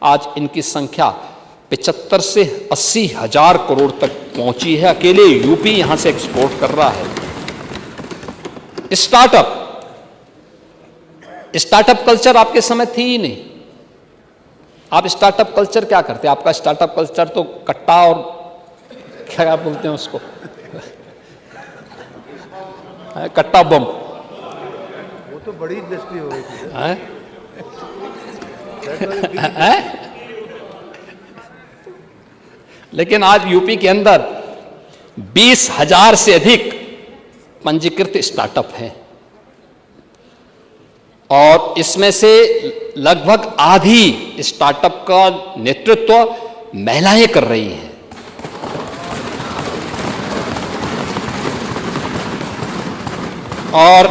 आज इनकी संख्या 75 से 80 हजार करोड़ तक पहुंची है। अकेले यूपी यहां से एक्सपोर्ट कर रहा है। स्टार्टअप कल्चर आपके समय थी ही नहीं। आप स्टार्टअप कल्चर क्या करते? आपका स्टार्टअप कल्चर तो कट्टा और क्या बोलते हैं उसको, कट्टा बम। वो तो बड़ी इंडस्ट्री हो गई थी। लेकिन आज यूपी के अंदर 20,000 से अधिक पंजीकृत स्टार्टअप हैं और इसमें से लगभग आधी स्टार्टअप का नेतृत्व महिलाएं कर रही हैं। और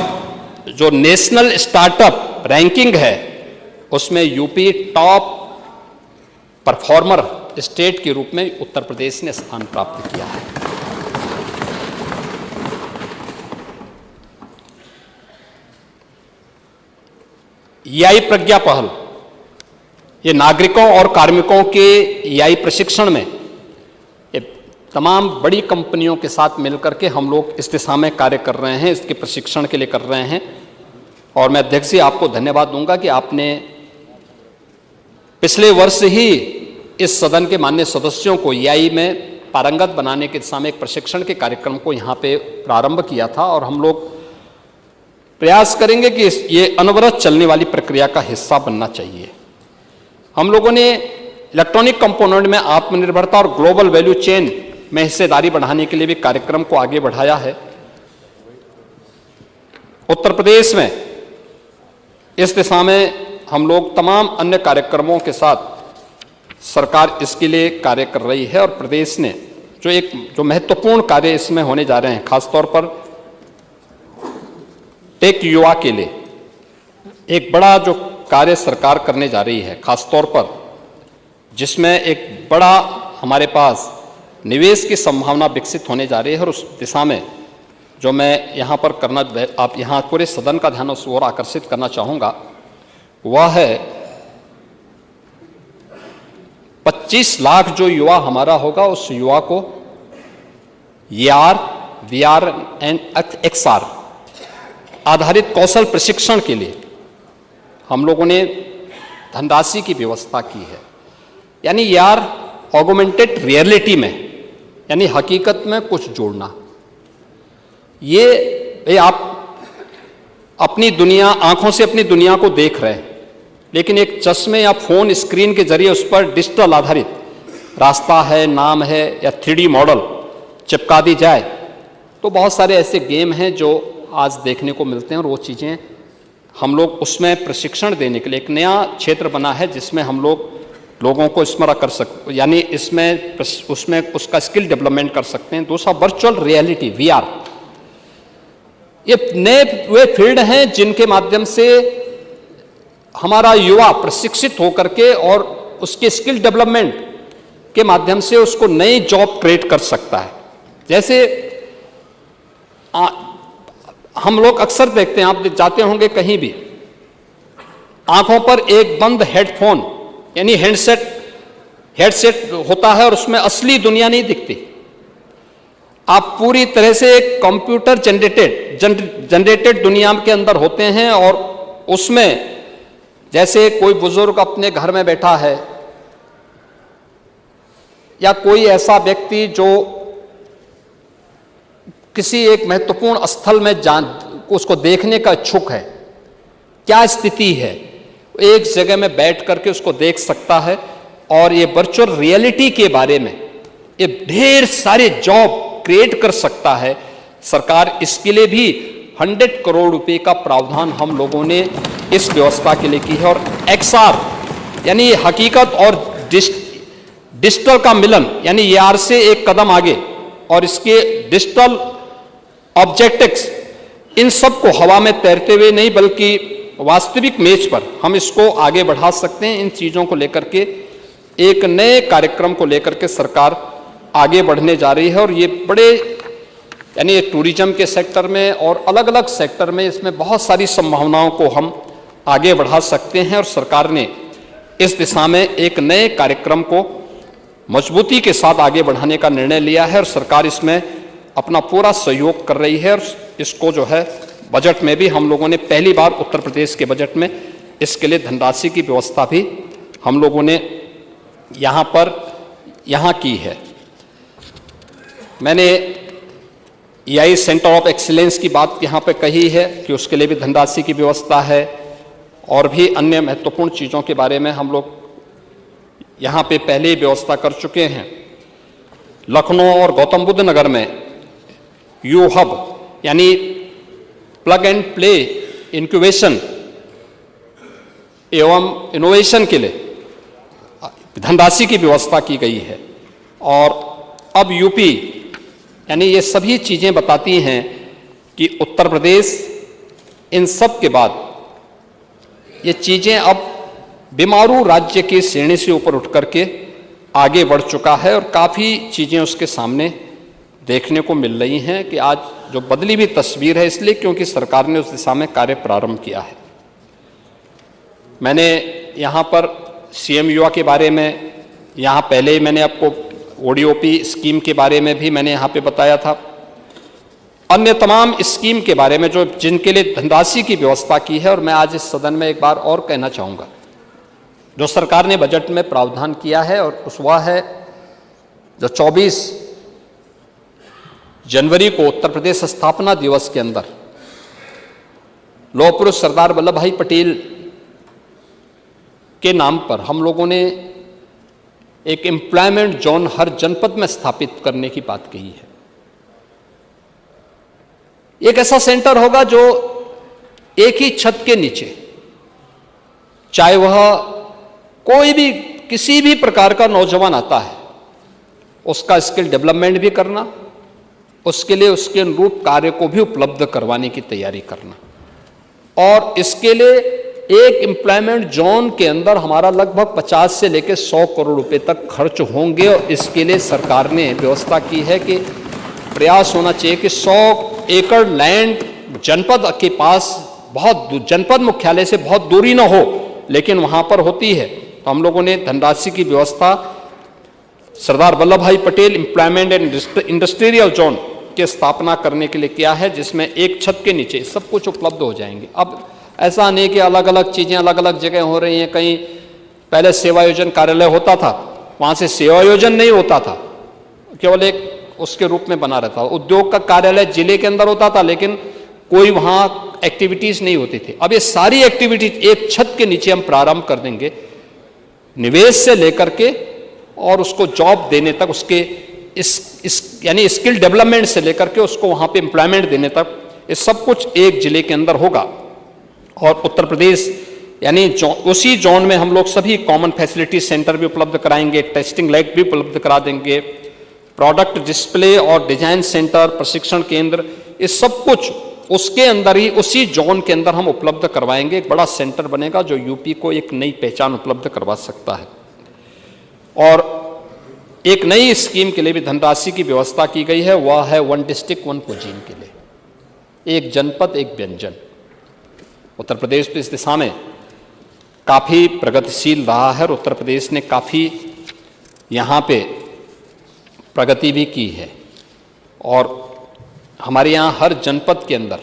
जो नेशनल स्टार्टअप रैंकिंग है उसमें यूपी टॉप परफॉर्मर स्टेट के रूप में उत्तर प्रदेश ने स्थान प्राप्त किया है। एआई प्रज्ञा पहल, ये नागरिकों और कार्मिकों के एआई प्रशिक्षण में ये तमाम बड़ी कंपनियों के साथ मिलकर के हम लोग इस दिशा में कार्य कर रहे हैं, इसके प्रशिक्षण के लिए कर रहे हैं। और मैं अध्यक्ष जी आपको धन्यवाद दूंगा कि आपने पिछले वर्ष ही इस सदन के माननीय सदस्यों को एआई में पारंगत बनाने की दिशा में एक प्रशिक्षण के कार्यक्रम को यहाँ पे प्रारंभ किया था और हम लोग प्रयास करेंगे कि ये अनवरत चलने वाली प्रक्रिया का हिस्सा बनना चाहिए। हम लोगों ने इलेक्ट्रॉनिक कंपोनेंट में आत्मनिर्भरता और ग्लोबल वैल्यू चेन में हिस्सेदारी बढ़ाने के लिए भी कार्यक्रम को आगे बढ़ाया है। उत्तर प्रदेश में इस दिशा में हम लोग तमाम अन्य कार्यक्रमों के साथ सरकार इसके लिए कार्य कर रही है और प्रदेश ने जो महत्वपूर्ण कार्य इसमें होने जा रहे हैं, खासतौर पर टेक युवा के लिए एक बड़ा जो कार्य सरकार करने जा रही है, खासतौर पर जिसमें एक बड़ा हमारे पास निवेश की संभावना विकसित होने जा रही है। और उस दिशा में जो मैं यहाँ पर करना, आप यहाँ पूरे सदन का ध्यान उस ओर आकर्षित करना चाहूँगा, वह है 25 लाख जो युवा हमारा होगा, उस युवा को AR, VR एंड XR आधारित कौशल प्रशिक्षण के लिए हम लोगों ने धनराशि की व्यवस्था की है। यानी AR ऑगमेंटेड रियलिटी में, यानी हकीकत में कुछ जोड़ना। ये आप अपनी दुनिया, आंखों से अपनी दुनिया को देख रहे हैं, लेकिन एक चश्मे या फोन स्क्रीन के जरिए उस पर डिजिटल आधारित रास्ता है, नाम है या 3D मॉडल चिपका दी जाए तो बहुत सारे ऐसे गेम हैं जो आज देखने को मिलते हैं। और वो चीज़ें हम लोग उसमें प्रशिक्षण देने के लिए एक नया क्षेत्र बना है जिसमें हम लोगों को स्मरण कर सकते, यानी उसमें उसका स्किल डेवलपमेंट कर सकते हैं। दूसरा वर्चुअल रियलिटी VR, ये नए वे फील्ड हैं जिनके माध्यम से हमारा युवा प्रशिक्षित होकर के और उसके स्किल डेवलपमेंट के माध्यम से उसको नई जॉब क्रिएट कर सकता है। जैसे हम लोग अक्सर देखते हैं, आप जाते होंगे कहीं भी, आंखों पर एक बंद हेडफोन यानी हेडसेट होता है और उसमें असली दुनिया नहीं दिखती। आप पूरी तरह से एक कंप्यूटर जनरेटेड दुनिया के अंदर होते हैं और उसमें जैसे कोई बुजुर्ग अपने घर में बैठा है या कोई ऐसा व्यक्ति जो किसी एक महत्वपूर्ण स्थल में उसको देखने का इच्छुक है, क्या स्थिति है, एक जगह में बैठ करके उसको देख सकता है। और ये वर्चुअल रियलिटी के बारे में ये ढेर सारे जॉब क्रिएट कर सकता है। सरकार इसके लिए भी 100 करोड़ रुपए का प्रावधान हम लोगों ने इस व्यवस्था के लिए की है। और XR यानी हकीकत और डिजिटल का मिलन, यानी AR से एक कदम आगे और इसके डिजिटल ऑब्जेक्टिव्स, इन सब को हवा में तैरते हुए नहीं बल्कि वास्तविक मेज पर हम इसको आगे बढ़ा सकते हैं। इन चीजों को लेकर के एक नए कार्यक्रम को लेकर के सरकार आगे बढ़ने जा रही है। और ये बड़े, यानी टूरिज्म के सेक्टर में और अलग अलग सेक्टर में इसमें बहुत सारी संभावनाओं को हम आगे बढ़ा सकते हैं। और सरकार ने इस दिशा में एक नए कार्यक्रम को मजबूती के साथ आगे बढ़ाने का निर्णय लिया है और सरकार इसमें अपना पूरा सहयोग कर रही है। और इसको जो है बजट में भी हम लोगों ने पहली बार उत्तर प्रदेश के बजट में इसके लिए धनराशि की व्यवस्था भी हम लोगों ने यहाँ की है। मैंने EI सेंटर ऑफ एक्सीलेंस की बात यहाँ पे कही है कि उसके लिए भी धनराशि की व्यवस्था है और भी अन्य महत्वपूर्ण चीज़ों के बारे में हम लोग यहाँ पे पहले ही व्यवस्था कर चुके हैं। लखनऊ और गौतम बुद्ध नगर में यू हब यानी प्लग एंड प्ले इंक्यूबेशन एवं इनोवेशन के लिए धनराशि की व्यवस्था की गई है। और अब यूपी यानी ये सभी चीज़ें बताती हैं कि उत्तर प्रदेश इन सब के बाद ये चीज़ें अब बीमारू राज्य की श्रेणी से ऊपर उठ करके आगे बढ़ चुका है और काफ़ी चीज़ें उसके सामने देखने को मिल रही हैं कि आज जो बदली हुई तस्वीर है, इसलिए क्योंकि सरकार ने उस दिशा में कार्य प्रारंभ किया है। मैंने यहाँ पर CM युवा के बारे में यहाँ पहले ही मैंने आपको ODOP स्कीम के बारे में भी मैंने यहाँ पे बताया था। अन्य तमाम स्कीम के बारे में जो जिनके लिए धनराशि की व्यवस्था की है। और मैं आज इस सदन में एक बार और कहना चाहूँगा, जो सरकार ने बजट में प्रावधान किया है और उस वह है जो 24 जनवरी को उत्तर प्रदेश स्थापना दिवस के अंदर लौह पुरुष सरदार वल्लभ भाई पटेल के नाम पर हम लोगों ने एक एम्प्लॉयमेंट जोन हर जनपद में स्थापित करने की बात कही है। एक ऐसा सेंटर होगा जो एक ही छत के नीचे, चाहे वह कोई भी किसी भी प्रकार का नौजवान आता है, उसका स्किल डेवलपमेंट भी करना, उसके लिए उसके अनुरूप कार्य को भी उपलब्ध करवाने की तैयारी करना। और इसके लिए एक एम्प्लॉयमेंट जोन के अंदर हमारा लगभग 50 से लेकर 100 करोड़ रुपए तक खर्च होंगे। और इसके लिए सरकार ने व्यवस्था की है कि प्रयास होना चाहिए कि 100 एकड़ लैंड जनपद के पास जनपद मुख्यालय से बहुत दूरी ना हो, लेकिन वहां पर होती है। तो हम लोगों ने धनराशि की व्यवस्था सरदार वल्लभ भाई Patel employment and industrial zone की स्थापना करने के लिए किया है, जिसमें एक छत के नीचे सब कुछ उपलब्ध हो जाएंगे। अब ऐसा नहीं कि अलग अलग चीज़ें अलग अलग जगह हो रही हैं। कहीं पहले सेवा योजन कार्यालय होता था, वहाँ से सेवा योजन नहीं होता था, केवल एक उसके रूप में बना रहता था। उद्योग का कार्यालय जिले के अंदर होता था, लेकिन कोई वहाँ एक्टिविटीज़ नहीं होती थी। अब ये सारी एक्टिविटीज एक छत के नीचे हम प्रारंभ कर देंगे, निवेश से लेकर के और उसको जॉब देने तक, उसके यानी स्किल डेवलपमेंट से लेकर के उसको वहाँ पे एम्प्लॉयमेंट देने तक, ये सब कुछ एक जिले के अंदर होगा। और उत्तर प्रदेश यानी उसी जोन में हम लोग सभी कॉमन फैसिलिटी सेंटर भी उपलब्ध कराएंगे, टेस्टिंग लैब भी उपलब्ध करा देंगे, प्रोडक्ट डिस्प्ले और डिजाइन सेंटर, प्रशिक्षण केंद्र, ये सब कुछ उसके अंदर ही उसी जोन के अंदर हम उपलब्ध करवाएंगे। एक बड़ा सेंटर बनेगा जो यूपी को एक नई पहचान उपलब्ध करवा सकता है। और एक नई स्कीम के लिए भी धनराशि की व्यवस्था की गई है, वह है 1 डिस्ट्रिक्ट 1 कुजीन के लिए, एक जनपद एक व्यंजन। उत्तर प्रदेश तो इस दिशा में काफ़ी प्रगतिशील रहा है और उत्तर प्रदेश ने काफ़ी यहाँ पे प्रगति भी की है। और हमारे यहाँ हर जनपद के अंदर